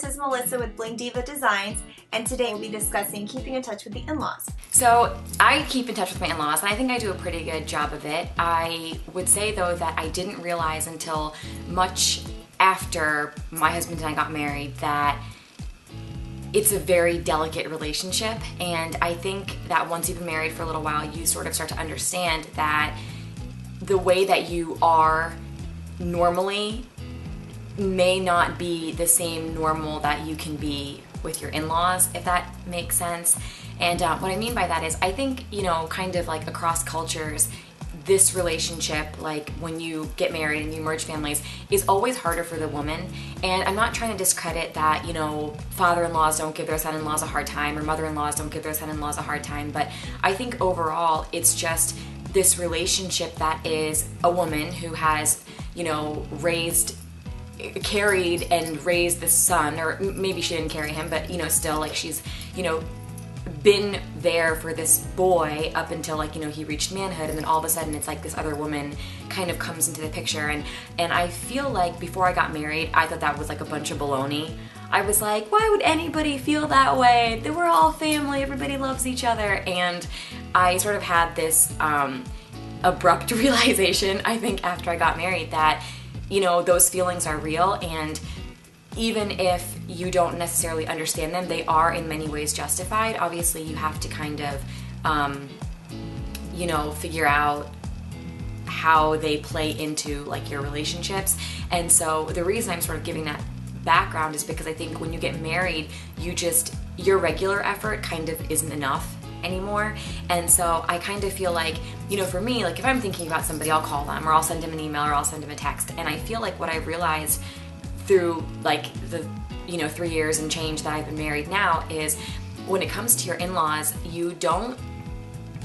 this is Melissa with Bling Diva Designs, and today we'll be discussing keeping in touch with the in-laws. So I keep in touch with my in-laws, and I think I do a pretty good job of it. I would say though that I didn't realize until much after my husband and I got married that it's a very delicate relationship, and I think that once you've been married for a little while, you sort of start to understand that the way that you are normally may not be the same normal that you can be with your in-laws, if that makes sense. And what I mean by that is I think, you know, kind of like across cultures, this relationship, like when you get married and you merge families, is always harder for the woman. And I'm not trying to discredit that, you know, father-in-laws don't give their son-in-laws a hard time or mother-in-laws don't give their son-in-laws a hard time, but I think overall it's just this relationship that is a woman who has, you know, carried and raised this son, or maybe she didn't carry him, but, you know, still, like, she's, you know, been there for this boy up until, like, you know, he reached manhood, and then all of a sudden it's like this other woman kind of comes into the picture, and I feel like before I got married, I thought that was like a bunch of baloney. I was like, why would anybody feel that way? We're all family, everybody loves each other, and I sort of had this abrupt realization, I think, after I got married that, you know, those feelings are real, and even if you don't necessarily understand them, they are in many ways justified. Obviously, you have to kind of, you know, figure out how they play into, like, your relationships. And so the reason I'm sort of giving that background is because I think when you get married, your regular effort kind of isn't enough anymore. And so I kind of feel like, you know, for me, like, if I'm thinking about somebody, I'll call them, or I'll send them an email, or I'll send them a text. And I feel like what I realized through, like, the, you know, 3 years and change that I've been married now is when it comes to your in-laws, you don't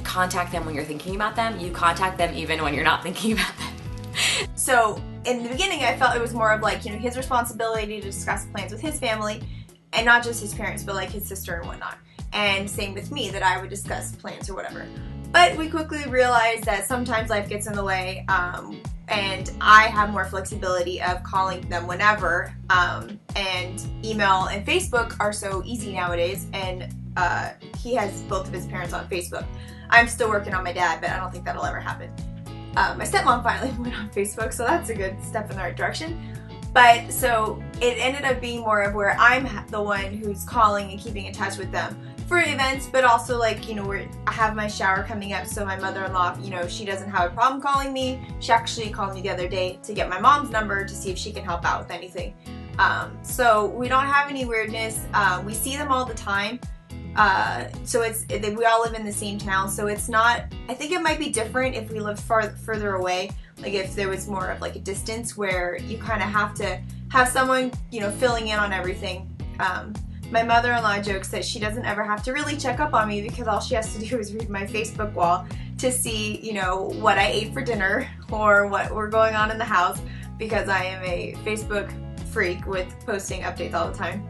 contact them when you're thinking about them, you contact them even when you're not thinking about them. So in the beginning, I felt it was more of like, you know, his responsibility to discuss plans with his family, and not just his parents, but like his sister and whatnot. And same with me, that I would discuss plans or whatever. But we quickly realized that sometimes life gets in the way, and I have more flexibility of calling them whenever, and email and Facebook are so easy nowadays, and he has both of his parents on Facebook. I'm still working on my dad, but I don't think that'll ever happen. My stepmom finally went on Facebook, so that's a good step in the right direction. But so it ended up being more of where I'm the one who's calling and keeping in touch with them for events, but also, like, you know, I have my shower coming up, so my mother-in-law, you know, she doesn't have a problem calling me. She actually called me the other day to get my mom's number to see if she can help out with anything. So we don't have any weirdness. We see them all the time. So we all live in the same town, so it's not, I think it might be different if we lived further away, like if there was more of like a distance where you kind of have to have someone, you know, filling in on everything. My mother-in-law jokes that she doesn't ever have to really check up on me because all she has to do is read my Facebook wall to see, you know, what I ate for dinner or what we're going on in the house, because I am a Facebook freak with posting updates all the time.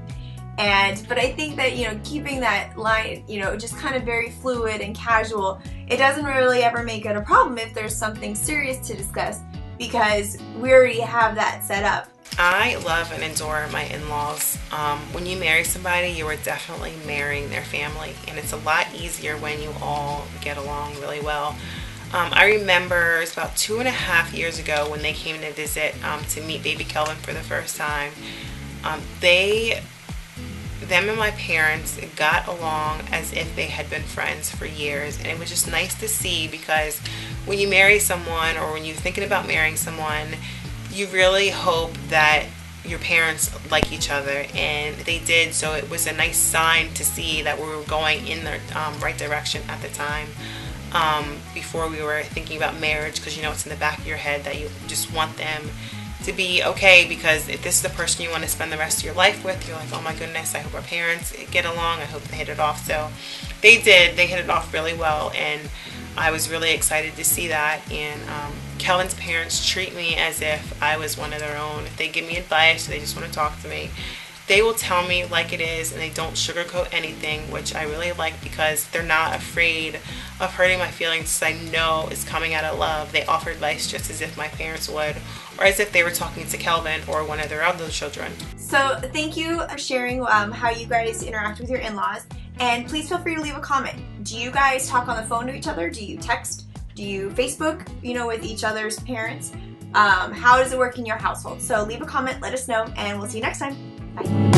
But I think that, you know, keeping that line, you know, just kind of very fluid and casual, it doesn't really ever make it a problem if there's something serious to discuss, because we already have that set up. I love and adore my in-laws. When you marry somebody, you are definitely marrying their family, and it's a lot easier when you all get along really well. I remember it was about 2.5 years ago when they came to visit to meet baby Kelvin for the first time. Them and my parents got along as if they had been friends for years, and it was just nice to see, because when you marry someone, or when you're thinking about marrying someone, you really hope that your parents like each other, and they did. So it was a nice sign to see that we were going in the right direction at the time, before we were thinking about marriage, because, you know, it's in the back of your head that you just want them to be okay, because if this is the person you want to spend the rest of your life with, you're like, oh my goodness, I hope our parents get along, I hope they hit it off. So they did, they hit it off really well, and I was really excited to see that. And Kelvin's parents treat me as if I was one of their own. If they give me advice, or they just want to talk to me, they will tell me like it is, and they don't sugarcoat anything, which I really like because they're not afraid of hurting my feelings. I know it's coming out of love. They offer advice just as if my parents would, or as if they were talking to Kelvin or one of their other children. So thank you for sharing how you guys interact with your in-laws, and please feel free to leave a comment. Do you guys talk on the phone to each other? Do you text? Do you Facebook, with each other's parents? How does it work in your household? So leave a comment, let us know, and we'll see you next time. Bye.